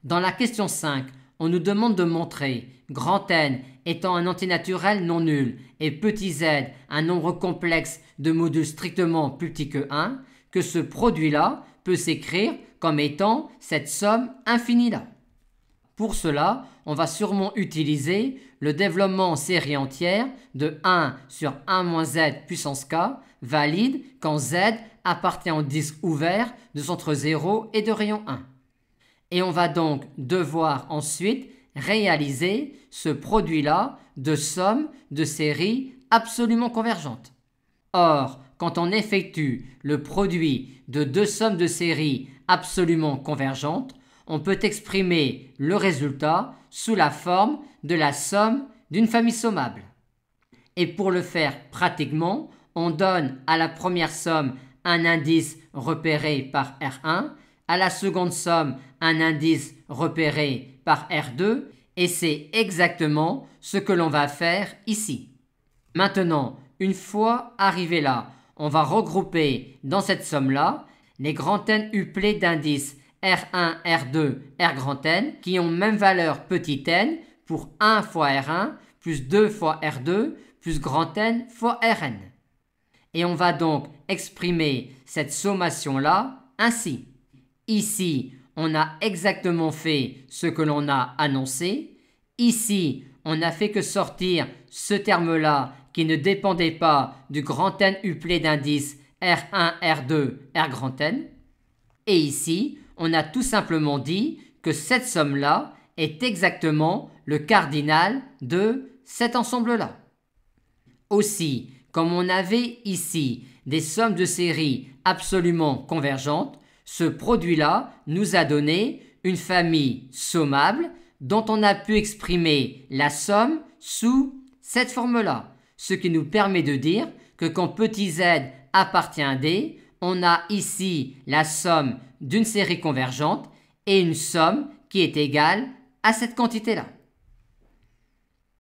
Dans la question 5, on nous demande de montrer grand N étant un antinaturel non nul et petit z un nombre complexe de modules strictement plus petit que 1, que ce produit-là peut s'écrire comme étant cette somme infinie-là. Pour cela, on va sûrement utiliser le développement en série entière de 1 sur 1 moins z puissance k valide quand z appartient au disque ouvert de centre 0 et de rayon 1. Et on va donc devoir ensuite réaliser ce produit-là de somme de séries absolument convergentes. Or, quand on effectue le produit de deux sommes de séries absolument convergentes, on peut exprimer le résultat sous la forme de la somme d'une famille sommable. Et pour le faire pratiquement, on donne à la première somme un indice repéré par R1, à la seconde somme un indice repéré par R2, et c'est exactement ce que l'on va faire ici. Maintenant, une fois arrivé là, on va regrouper dans cette somme-là les grands N uplés d'indices R1, R2, R grand N qui ont même valeur petit n pour 1 fois R1 plus 2 fois R2 plus grand N fois Rn. Et on va donc exprimer cette sommation-là ainsi. Ici, on a exactement fait ce que l'on a annoncé. Ici, on n'a fait que sortir ce terme-là qui ne dépendait pas du grand N uplé d'indices R1, R2, R grand N. Et ici, on a tout simplement dit que cette somme-là est exactement le cardinal de cet ensemble-là. Aussi, comme on avait ici des sommes de séries absolument convergentes, ce produit-là nous a donné une famille sommable dont on a pu exprimer la somme sous cette forme-là, ce qui nous permet de dire que quand petit z appartient à D, on a ici la somme d'une série convergente et une somme qui est égale à cette quantité-là.